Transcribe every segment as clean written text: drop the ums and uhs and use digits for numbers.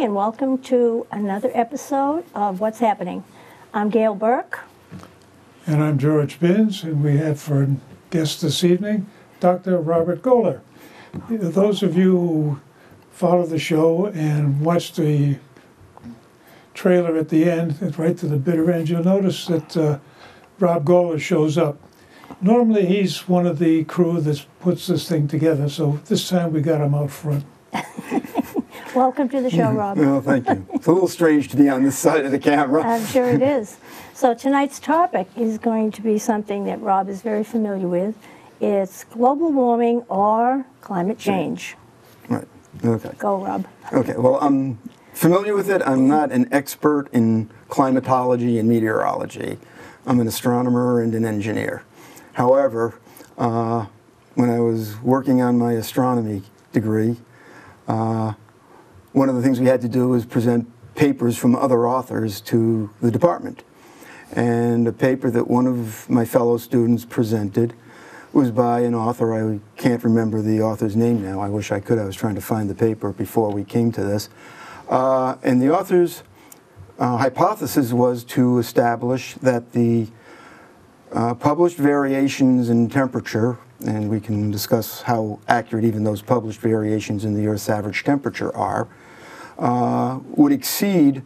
evening and welcome to another episode of What's Happening. I'm Gail Burke. And I'm George Binns, and we have for guest this evening, Dr. Robert Goeller. Those of you who follow the show and watch the trailer at the end, right to the bitter end, you'll notice that Rob Goeller shows up. Normally he's one of the crew that puts this thing together, so this time we got him out front. Welcome to the show, Rob. Well, thank you. It's a little strange to be on this side of the camera. I'm sure it is. So tonight's topic is going to be something that Rob is very familiar with. It's global warming or climate change. Right. Okay. Go, Rob. Okay. Well, I'm familiar with it. I'm not an expert in climatology and meteorology. I'm an astronomer and an engineer. However, when I was working on my astronomy degree, one of the things we had to do was present papers from other authors to the department. And a paper that one of my fellow students presented was by an author. I can't remember the author's name now. I wish I could. I was trying to find the paper before we came to this. And the author's hypothesis was to establish that the published variations in temperature, and we can discuss how accurate even those published variations in the Earth's average temperature are, would exceed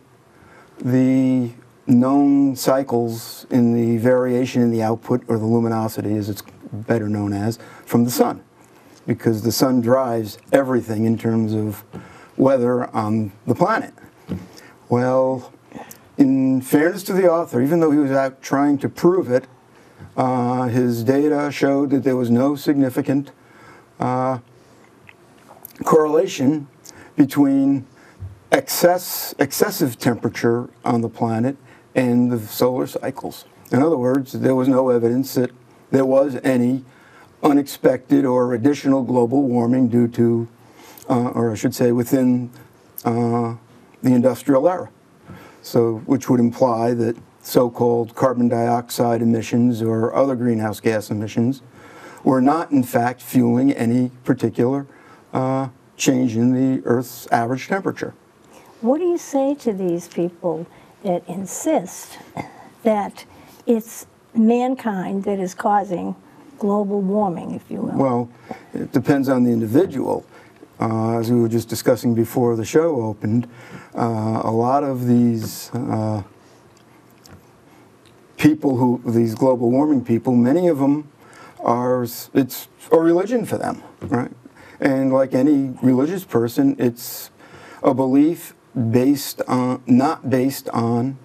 the known cycles in the variation in the output, or the luminosity as it's better known as, from the sun. Because the sun drives everything in terms of weather on the planet. Well, in fairness to the author, even though he was out trying to prove it, his data showed that there was no significant correlation between excessive temperature on the planet and the solar cycles. In other words, there was no evidence that there was any unexpected or additional global warming due to, or I should say within the industrial era. So, which would imply that so-called carbon dioxide emissions or other greenhouse gas emissions were not in fact fueling any particular change in the Earth's average temperature. What do you say to these people that insist that it's mankind that is causing global warming, if you will? Well, it depends on the individual. As we were just discussing before the show opened, a lot of these people these global warming people, many of them it's a religion for them, right? And like any religious person, it's a belief not based on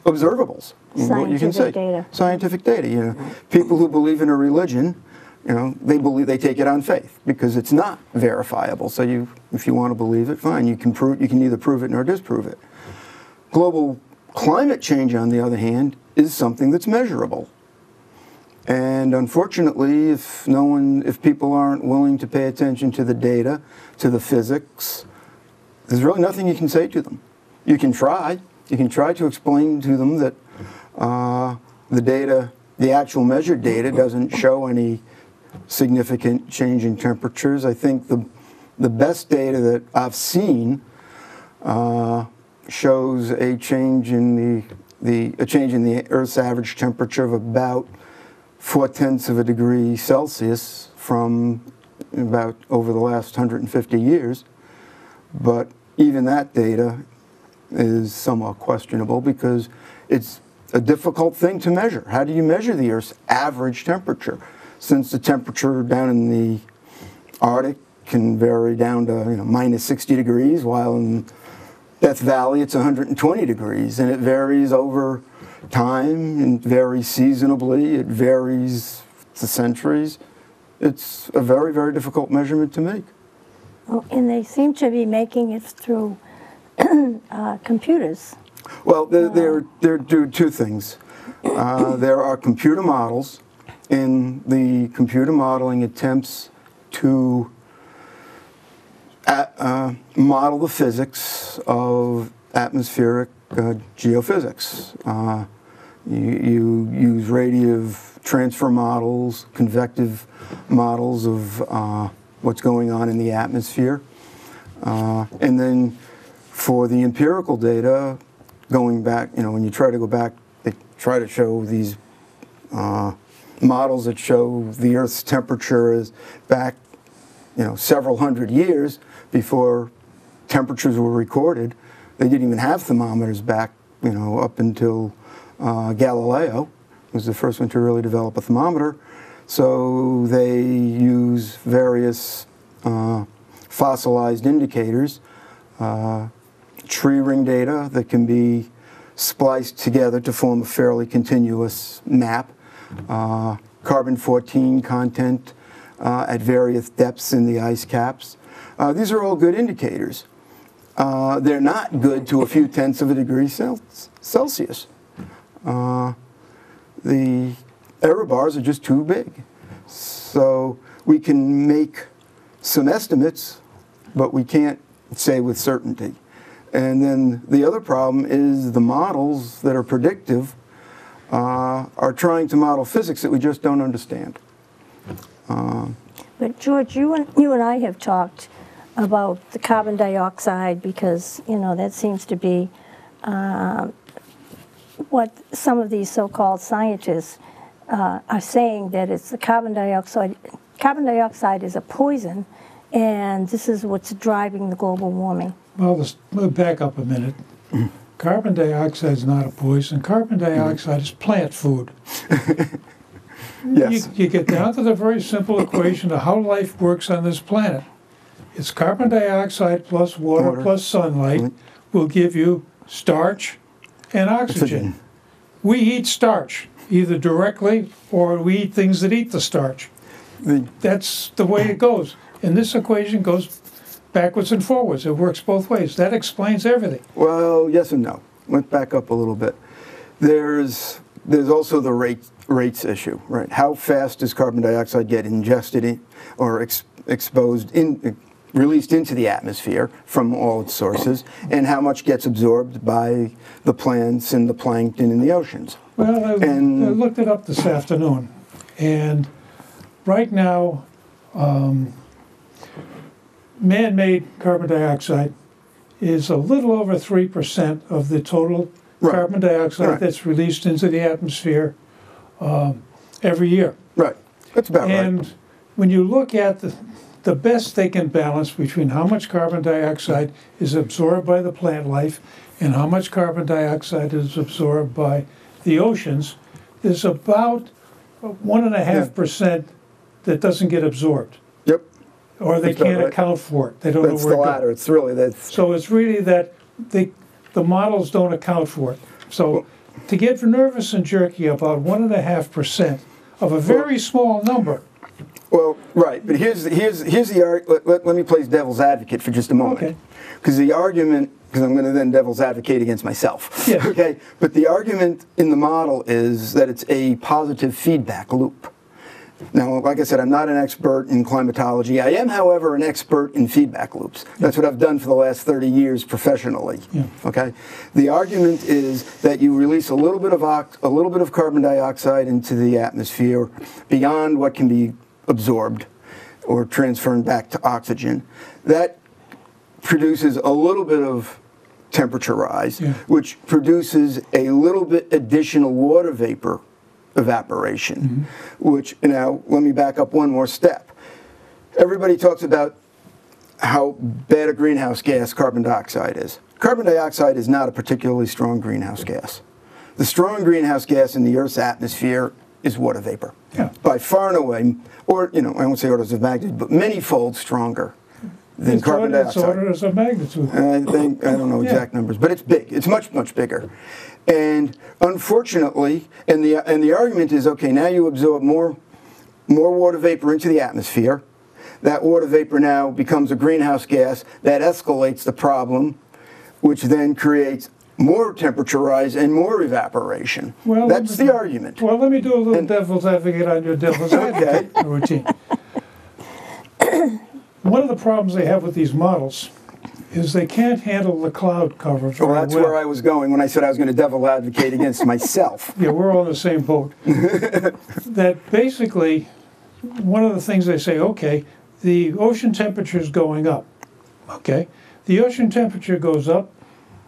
observables. Scientific you can say. Data. Scientific data. You know, people who believe in a religion, you know, they take it on faith because it's not verifiable. So if you want to believe it, fine. You can neither prove it nor disprove it. Global climate change, on the other hand, is something that's measurable. And unfortunately, if people aren't willing to pay attention to the data, to the physics, there's really nothing you can say to them. You can try. You can try to explain to them that the data, the actual measured data, doesn't show any significant change in temperatures. I think the best data that I've seen shows a change in the Earth's average temperature of about 0.4 of a degree Celsius from about over the last 150 years. But even that data is somewhat questionable because it's a difficult thing to measure. How do you measure the Earth's average temperature? Since the temperature down in the Arctic can vary down to minus 60 degrees, while in Death Valley it's 120 degrees, and it varies over time, and varies seasonably, it varies to centuries. It's a very, very difficult measurement to make. Oh, and they seem to be making it through computers. Well, they're doing two things. There are computer models, and the computer modeling attempts to model the physics of atmospheric geophysics. You use radiative transfer models, convective models of what's going on in the atmosphere. And then for the empirical data, going back, when you try to go back, they try to show these models that show the Earth's temperature is back, several hundred years before temperatures were recorded. They didn't even have thermometers back, up until Galileo was the first one to really develop a thermometer. So they use various fossilized indicators, tree ring data that can be spliced together to form a fairly continuous map, carbon-14 content at various depths in the ice caps. These are all good indicators. They're not good to a few tenths of a degree Celsius. The error bars are just too big. So we can make some estimates, but we can't say with certainty. And then the other problem is the models that are predictive are trying to model physics that we just don't understand. But George, you and I have talked about the carbon dioxide because, that seems to be what some of these so-called scientists are saying, that it's the carbon dioxide. Carbon dioxide is a poison, and this is what's driving the global warming. Well, we'll back up a minute. Carbon dioxide is not a poison. Carbon dioxide is plant food. Yes. You get down to the very simple equation of how life works on this planet. It's carbon dioxide plus water plus sunlight will give you starch and oxygen. We eat starch, either directly or we eat things that eat the starch. That's the way it goes. And this equation goes backwards and forwards. It works both ways. That explains everything. Well, yes and no. Let's back up a little bit. There's also the rates issue, right? How fast does carbon dioxide get ingested in, or released into the atmosphere from all its sources, and how much gets absorbed by the plants and the plankton in the oceans? Well, I looked it up this afternoon, and right now, man-made carbon dioxide is a little over 3% of the total carbon dioxide that's released into the atmosphere every year. Right. That's about right. And when you look at the best they can balance between how much carbon dioxide is absorbed by the plant life and how much carbon dioxide is absorbed by the oceans, there's about 1.5% that doesn't get absorbed. Yep. Or they can't account for it. They don't know where it goes. That's the latter. It's really So it's really that the models don't account for it. So to get nervous and jerky about 1.5% of a very small number. Well, right, but here's the argument. Let me play devil's advocate for just a moment. Okay. Because the argument, because I'm going to then devil's advocate against myself. Yes. Okay, but the argument in the model is that it's a positive feedback loop. Now, like I said, I'm not an expert in climatology. I am, however, an expert in feedback loops. That's what I've done for the last 30 years professionally. Yeah. Okay. The argument is that you release a little bit of carbon dioxide into the atmosphere beyond what can be absorbed or transferred back to oxygen. That produces a little bit of temperature rise, which produces a little bit additional water vapor evaporation, which, now let me back up one more step. Everybody talks about how bad a greenhouse gas carbon dioxide is. Carbon dioxide is not a particularly strong greenhouse gas. The strong greenhouse gas in the Earth's atmosphere is water vapor. Yeah. By far and away, or, I won't say orders of magnitude, but many-fold stronger than carbon dioxide. It's orders of magnitude. I don't know exact numbers, but it's big. It's much, much bigger. And unfortunately, and the argument is, okay, now you absorb more water vapor into the atmosphere. That water vapor now becomes a greenhouse gas that escalates the problem, which then creates more temperature rise and more evaporation. Well, that's the argument. Well, let me do a little devil's advocate on your devil's advocate routine. One of the problems they have with these models is they can't handle the cloud cover very well. That's where I was going when I said I was going to devil advocate against myself. Yeah, we're all in the same boat. That basically, one of the things they say, okay, the ocean temperature is going up. Okay? The ocean temperature goes up,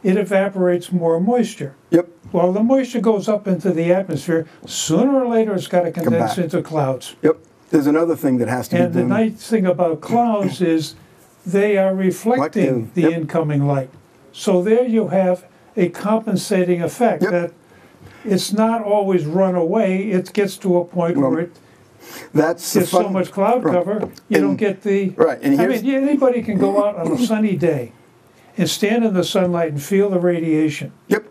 it evaporates more moisture. Yep. Well, the moisture goes up into the atmosphere. Sooner or later, it's got to condense back. into clouds. Yep. There's another thing that has to And be the done. nice thing about clouds is they are reflecting Reflective, the yep. incoming light. So there you have a compensating effect Yep. that it's not always run away. It gets to a point Well, where it That's the gets so fun. much cloud Right. cover, you don't And- get the... right, and I here's- mean, anybody can go out on a sunny day and stand in the sunlight and feel the radiation. Yep.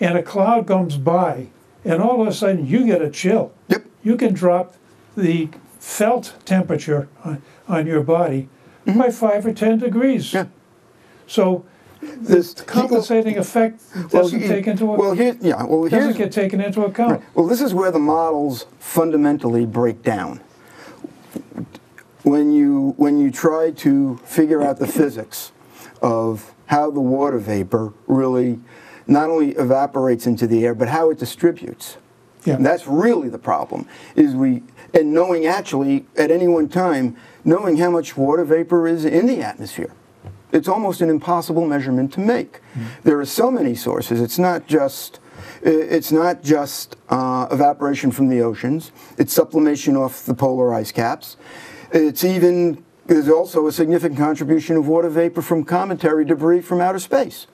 And a cloud comes by, and all of a sudden you get a chill. Yep. You can drop the felt temperature on your body by 5 or 10 degrees. Mm-hmm. Yeah. So This compensating effect doesn't take into account. Well, doesn't here's get taken into account. well, this is where the models fundamentally break down. When you try to figure out the physics of how the water vapor really not only evaporates into the air, but how it distributes. Yeah. And that's really the problem, is and knowing actually at any one time, knowing how much water vapor is in the atmosphere. It's almost an impossible measurement to make. There are so many sources. It's not just evaporation from the oceans. It's sublimation off the polar ice caps. There's also a significant contribution of water vapor from cometary debris from outer space.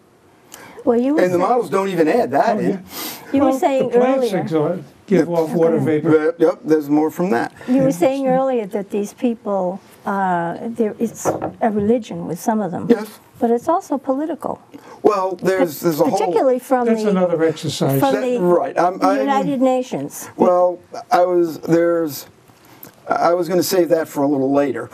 Well, you were And the saying, models don't even add that in. you were saying the plants earlier. give off water vapor. But, yep, there's more from that. You were saying earlier that these people, it's a religion with some of them. Yes. But it's also political. Well, there's a whole... Particularly from That's the another exercise. from That- the right, United Nations. Well, I was going to save that for a little later.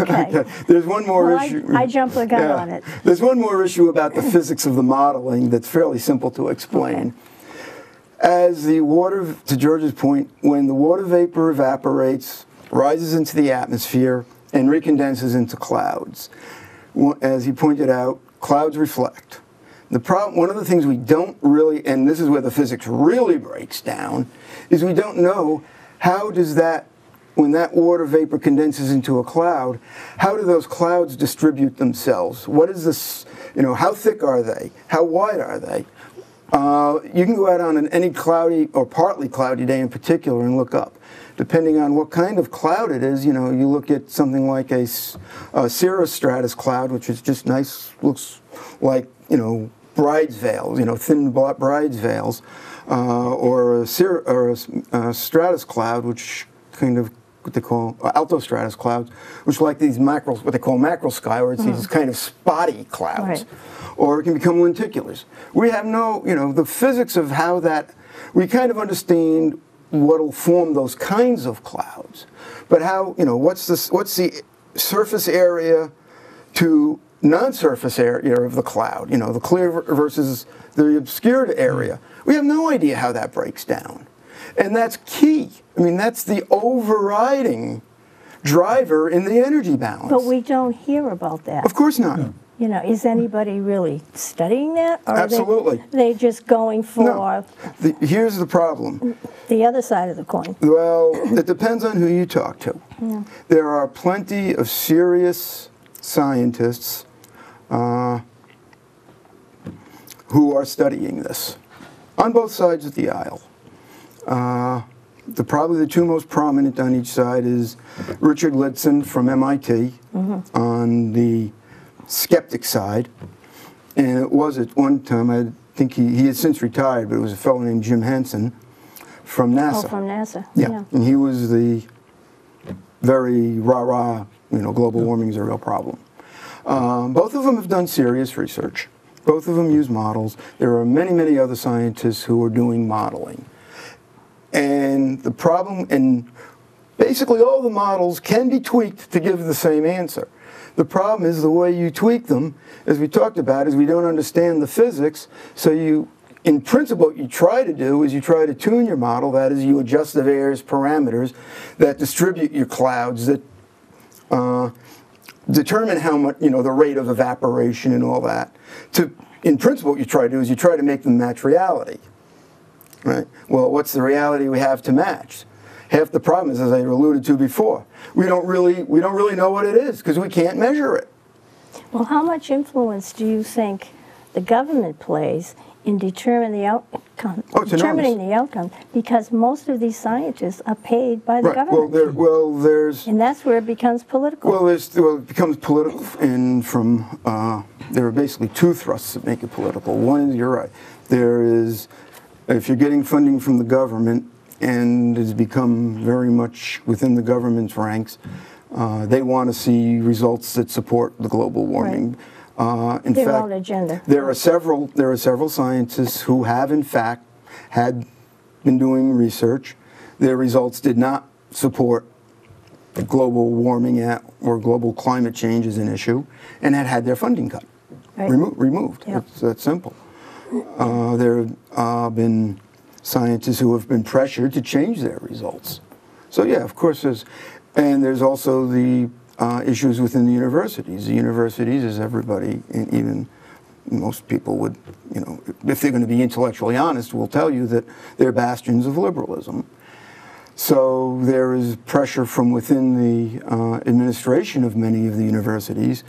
Okay. There's one more Well, issue. I jumped the gun on it. There's one more issue about the physics of the modeling that's fairly simple to explain. Okay. As the water, to George's point, when the water vapor evaporates, rises into the atmosphere, and recondenses into clouds, as he pointed out, clouds reflect. One of the things we don't really, and this is where the physics really breaks down, is we don't know how does that, when that water vapor condenses into a cloud, how do those clouds distribute themselves? What is this, how thick are they? How wide are they? You can go out on any cloudy or partly cloudy day in particular and look up. Depending on what kind of cloud it is, you look at something like a cirrostratus cloud, which is just nice, looks like, bride's veils, thin bride's veils, or a stratus cloud, which kind of what they call altostratus clouds, which are like these what they call macro sky, where it's these kind of spotty clouds. Right. Or it can become lenticulars. We have the physics of how that, we kind of understand what'll form those kinds of clouds. But how, what's the surface area to non-surface area of the cloud, the clear versus the obscured area. We have no idea how that breaks down. And that's key. I mean, that's the overriding driver in the energy balance. But we don't hear about that. Of course not. No. Is anybody really studying that? Or Absolutely. Are they just going for No. Here's the problem. the other side of the coin? Well, it depends on who you talk to. Yeah. There are plenty of serious scientists who are studying this on both sides of the aisle. Probably the two most prominent on each side is Richard Lidson from MIT on the skeptic side, and it was at one time, I think he has since retired, but it was a fellow named Jim Henson from NASA. Oh, from NASA. Yeah, and he was the very rah-rah, global warming is a real problem. Both of them have done serious research. Both of them use models. There are many, many other scientists who are doing modeling. And the problem, and basically all the models can be tweaked to give the same answer. The problem is the way you tweak them, as we talked about, is we don't understand the physics. So in principle, what you try to do is you try to tune your model. That is, you adjust the various parameters that distribute your clouds, that determine how much, the rate of evaporation and all that. In principle, what you try to do is you try to make them match reality. Right? Well, what's the reality we have to match? Half the problem is, as I alluded to before, we don't really know what it is because we can't measure it. Well, how much influence do you think the government plays in determining the outcome? Oh, it's determining enormous. the outcome, because most of these scientists are paid by the Right. government, There's and that's where it becomes political. it becomes political, and there are basically two thrusts that make it political. One is, you're right, there is, if you're getting funding from the government, and it's become very much within the government's ranks, they want to see results that support the global warming. In Their fact, own agenda. there are several scientists who have, in fact, had been doing research. Their results did not support global warming or global climate change as an issue, and had their funding cut, Right. removed. Yep. It's that simple. There have been scientists who have been pressured to change their results. So yeah, of course there's also the issues within the universities. The universities, as everybody, and even most people would, if they're going to be intellectually honest, will tell you that they're bastions of liberalism. So there is pressure from within the administration of many of the universities,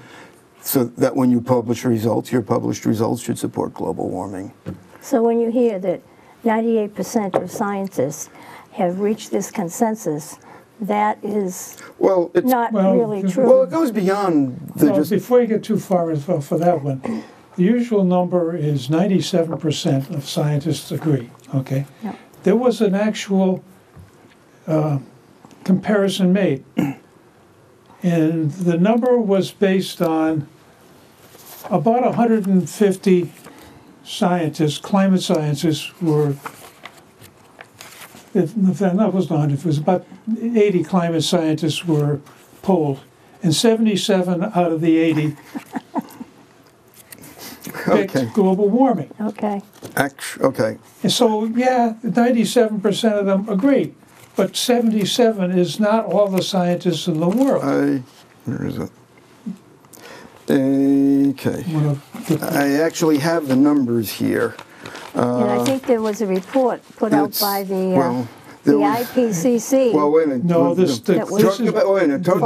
so that when you publish results, your published results should support global warming. So when you hear that 98% of scientists have reached this consensus, that is not really true. Well, it goes beyond Before you get too far for that one, the usual number is 97% of scientists agree, okay? Yep. There was an actual comparison made, and the number was based on about 150 scientists, climate scientists were, that wasn't 100, it was about 80 climate scientists were polled, and 77 out of the 80 picked global warming. Okay. Okay. And so, yeah, 97% of them agree, but 77 is not all the scientists in the world. Where is it? Okay. I actually have the numbers here. And I think there was a report put out by the IPCC. Well, wait a minute. No, talking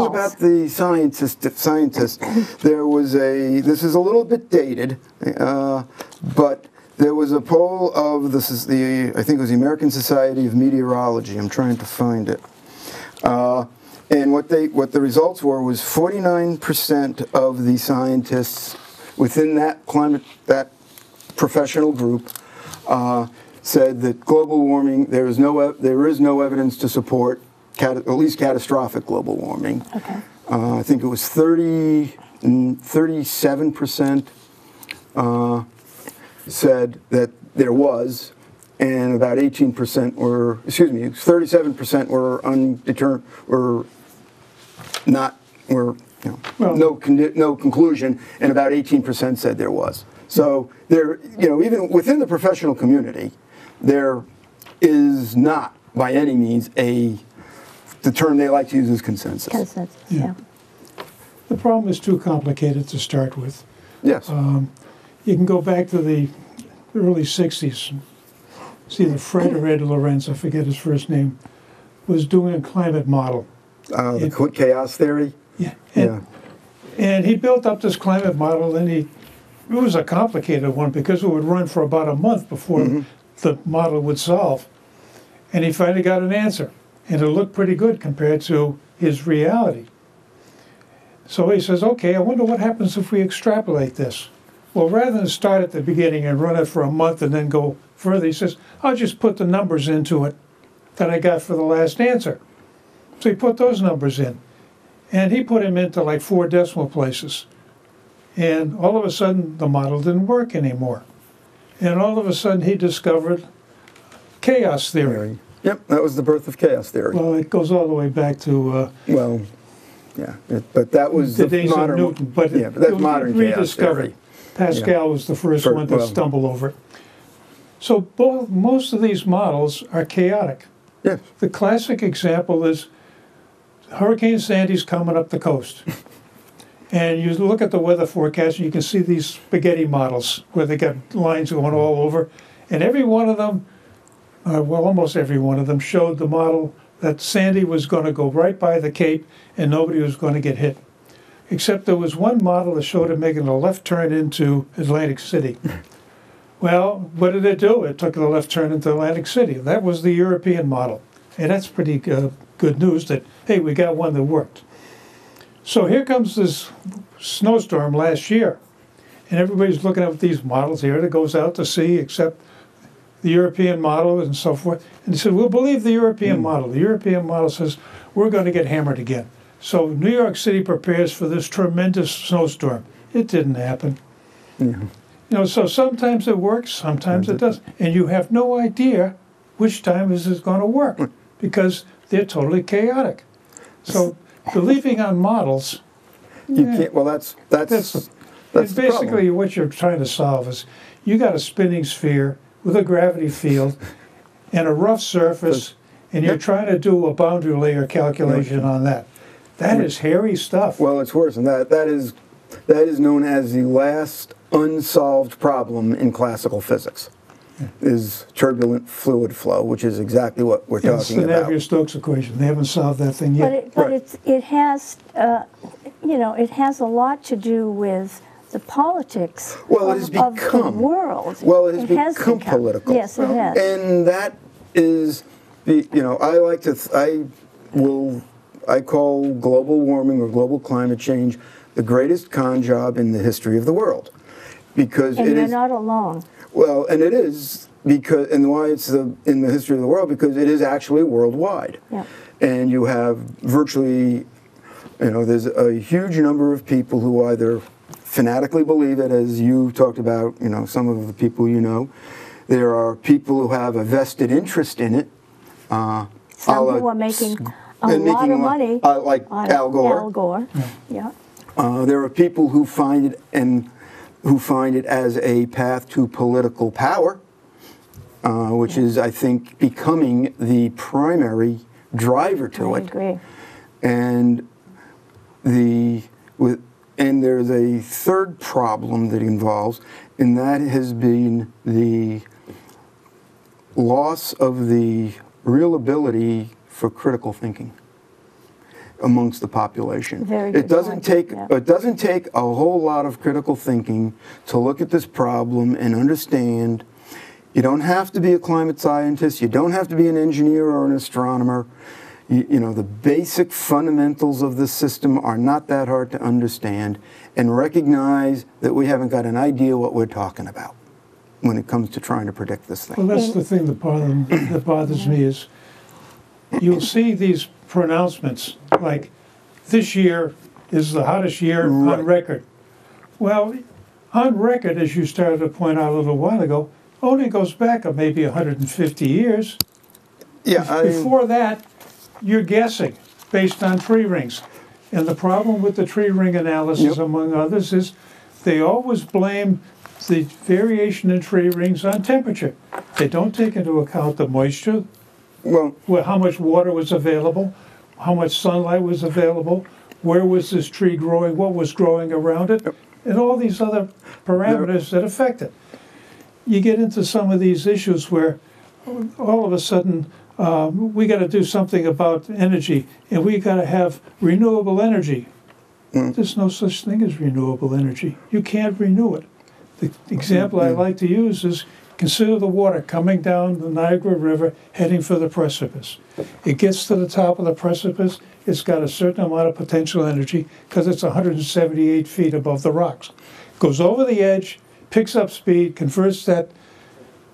about the scientists, there was this is a little bit dated, but there was a poll of, I think it was the American Society of Meteorology. I'm trying to find it. And what the results were was 49% of the scientists within that professional group said that global warming, there is no evidence to support at least catastrophic global warming. Okay. I think it was 37% said that there was, and about 18% were, 37% were undetermined, no conclusion, and about 18% said there was. So there, even within the professional community, there is not by any means the term they like to use is consensus. Consensus, yeah. The problem is too complicated to start with. Yes. You can go back to the early 60s. See, either Fred or Ed Lorenz, I forget his first name, was doing a climate model. The chaos theory? Yeah. Yeah. And he built up this climate model, and it was a complicated one because it would run for about a month before the model would solve. And he finally got an answer, and it looked pretty good compared to his reality. So he says, okay, I wonder what happens if we extrapolate this. Well, rather than start at the beginning and run it for a month and then go further, he says, I'll just put the numbers into it that I got for the last answer. So he put those numbers in. And he put them into like 4 decimal places. And all of a sudden, the model didn't work anymore. And all of a sudden, he discovered chaos theory. Yep, that was the birth of chaos theory. Well, it goes all the way back to... but that was the days modern, of Newton. But but that's modern chaos rediscovered. theory. Pascal was the first one to stumble over it. So most of these models are chaotic. Yes. The classic example is Hurricane Sandy's coming up the coast. And you look at the weather forecast and you can see these spaghetti models where they got lines going all over. And every one of them, almost every one of them, showed the model that Sandy was going to go right by the Cape and nobody was going to get hit. except there was one model that showed it making a left turn into Atlantic City. Well, what did it do? It took the left turn into Atlantic City. That was the European model. And that's pretty good news that, hey, we got one that worked. So here comes this snowstorm last year. And everybody's looking at these models here that goes out to sea, except the European model and so forth. And they said, we'll believe the European model. The European model says, we're going to get hammered again. So New York City prepares for this tremendous snowstorm. It didn't happen. Yeah. You know, so sometimes it works, sometimes it doesn't. And you have no idea which time this is going to work because they're totally chaotic. So believing on models, You can't. Well, that's basically the problem. what you're trying to solve is you got a spinning sphere with a gravity field and a rough surface, and you're trying to do a boundary layer calculation on that. That is hairy stuff. Well, it's worse than that. That is known as the last unsolved problem in classical physics. Is turbulent fluid flow, which is exactly what we're It's talking the about. Navier-Stokes equation. They haven't solved that thing yet. But it has, you know, it has a lot to do with the politics Well, it has of the become- world. Well, it has become political. Yes, it has. And that is the, you know, I call global warming or global climate change the greatest con job in the history of the world. Because And it you're is, not alone. well, and it is because, and why it's in the history of the world, because it is actually worldwide. Yeah. And you have virtually, you know, there's a huge number of people who either fanatically believe it, as you talked about, you know, some of the people you know. There are people who have a vested interest in it. Some who are making a lot of money. Like on Al Gore. Al Gore, yeah. There are people who find it as a path to political power, which is, I think, becoming the primary driver to I it. agree. And there's a third problem that involves, and that has been the loss of the real ability for critical thinking amongst the population. Very good It doesn't point, take yeah. it doesn't take a whole lot of critical thinking to look at this problem and understand. You don't have to be a climate scientist. You don't have to be an engineer or an astronomer. You know, the basic fundamentals of the system are not that hard to understand, and recognize that we haven't got an idea what we're talking about when it comes to trying to predict this thing. Well, that's the thing that bothers me is you'll see these pronouncements like this year is the hottest year on record. Well, on record, as you started to point out a little while ago, only goes back maybe 150 years. Yeah, Before that, you're guessing based on tree rings. And the problem with the tree ring analysis, among others, is they always blame the variation in tree rings on temperature. They don't take into account the moisture, well, how much water was available, how much sunlight was available, where was this tree growing, what was growing around it, and all these other parameters that affect it. You get into some of these issues where all of a sudden we got to do something about energy, and we got to have renewable energy. There's no such thing as renewable energy. You can't renew it. The example I like to use is consider the water coming down the Niagara River heading for the precipice. It gets to the top of the precipice, it's got a certain amount of potential energy because it's 178 feet above the rocks. Goes over the edge, picks up speed, converts that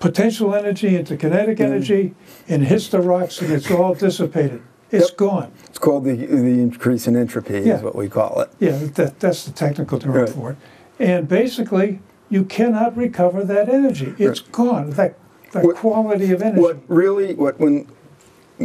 potential energy into kinetic energy, and hits the rocks, and it's all dissipated. It's gone. it's called the increase in entropy is what we call it. Yeah, that's the technical term for it. And basically, you cannot recover that energy. It's gone. That quality of energy.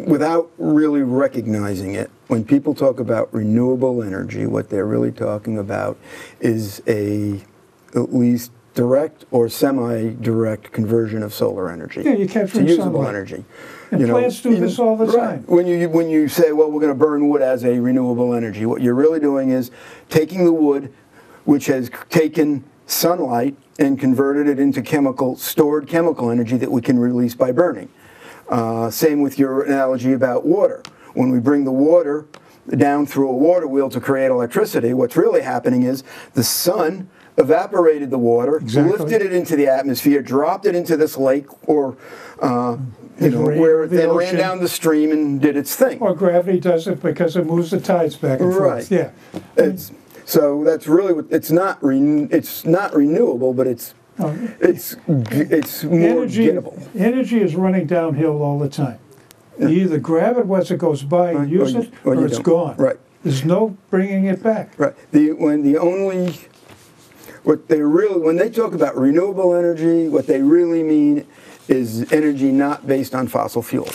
Without really recognizing it, when people talk about renewable energy, what they're really talking about is at least direct or semi-direct conversion of solar energy Yeah, you capture to usable sunlight. energy. And plants do this all the time. When you say, well, we're going to burn wood as a renewable energy, what you're really doing is taking the wood, which has taken sunlight, and converted it into stored chemical energy that we can release by burning. Same with your analogy about water. When we bring the water, down through a water wheel to create electricity. What's really happening is the sun evaporated the water, Exactly. lifted it into the atmosphere, dropped it into this lake, or where it the then ran ocean. down the stream and did its thing. Or gravity does it because it moves the tides back and Right. forth. Yeah. So that's really what it's not. It's not renewable, but it's more gettable. Energy is running downhill all the time. You either grab it once it goes by and use it, or you it's don't. gone. Right. There's no bringing it back. Right. When they talk about renewable energy, what they really mean is energy not based on fossil fuel.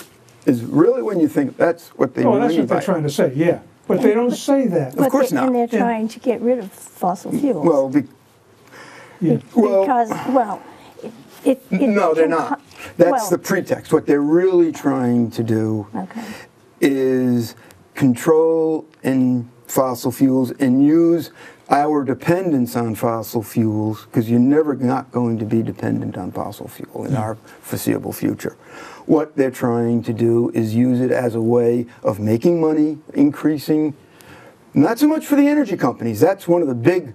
Is really when you think that's what they Oh, mean that's what by they're it. trying to say, yeah. But they don't say that. Of course not. And they're Yeah. trying to get rid of fossil fuels. Well, Yeah. Because, well, it no, they're can not. co- That's well, the pretext. What they're really trying to do Okay. is control in fossil fuels and use our dependence on fossil fuels, because you're never not going to be dependent on fossil fuel in our foreseeable future. What they're trying to do is use it as a way of making money, increasing, not so much for the energy companies. That's one of the big,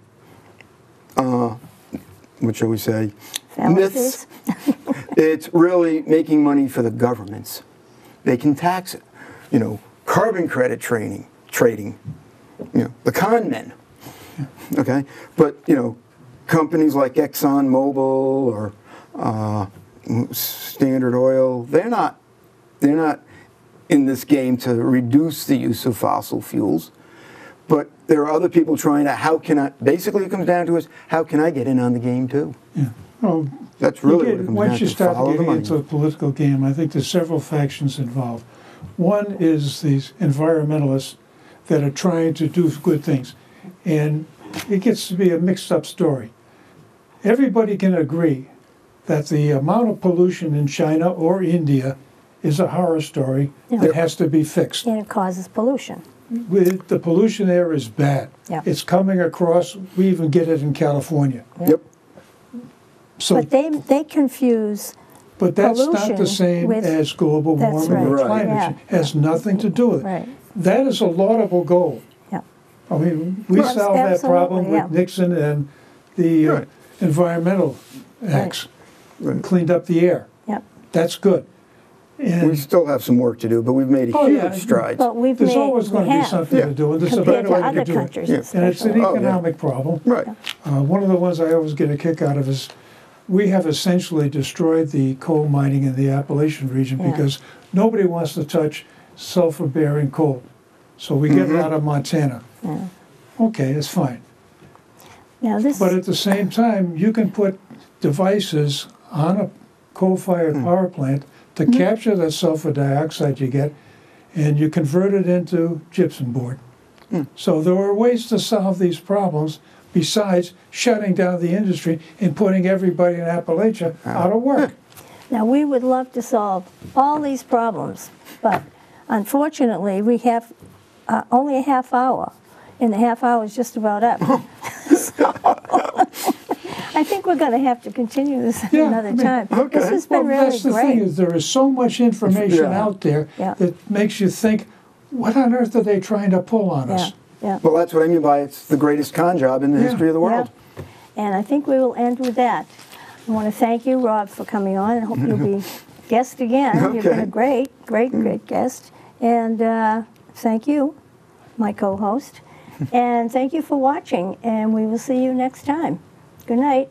what shall we say, myths. fallacies. It's really making money for the governments. They can tax it. Carbon credit trading, the con men. Okay? But, companies like ExxonMobil or Standard Oil, they're not in this game to reduce the use of fossil fuels. But there are other people trying to, basically it comes down to is, how can I get in on the game too? Yeah. Well, That's really what it comes down once you to, start follow the getting money. into a political game, I think there's several factions involved. One is these environmentalists that are trying to do good things. And it gets to be a mixed up story. Everybody can agree that the amount of pollution in China or India is a horror story that has to be fixed. And it causes pollution. The pollution there is bad. Yeah. It's coming across, we even get it in California. Yep. So, But they confuse but that's not pollution the same with- as global That's warming or right. climate Yeah. change. It has nothing to do with it. Right. That is a laudable goal. Yeah. I mean, we Yes, solved that problem absolutely, with yeah. Nixon and the Right. environmental acts. Right. Cleaned up the air. Yep. That's good. We And still have some work to do, but we've made Oh, huge yeah. strides. But we've there's made, always going to be have, something Yeah. to do, and there's a compared better to way other to do it. countries Yeah. And it's an especially. Oh, yeah. economic problem. Right. One of the ones I always get a kick out of is we have essentially destroyed the coal mining in the Appalachian region Yeah. because nobody wants to touch sulfur-bearing coal. So we get it out of Montana. Yeah. Okay, it's fine. Now this, But at the same time, you can put devices on a coal-fired power plant to capture the sulfur dioxide you get, and you convert it into gypsum board. So there are ways to solve these problems besides shutting down the industry and putting everybody in Appalachia out of work. now we would love to solve all these problems, but unfortunately we have only a half hour, and the half hour is just about up. So, I think we're going to have to continue this another time. okay. This has been Well, really that's the great. thing is there is so much information Yeah. out there Yeah. that makes you think, what on earth are they trying to pull on Yeah, us? yeah. Well, that's what I mean by it's the greatest con job in the Yeah. history of the world. Yeah. And I think we will end with that. I want to thank you, Rob, for coming on, and hope you'll be guest again. You've been a Okay. great guest. And thank you, my co-host. And thank you for watching, and we will see you next time. Good night.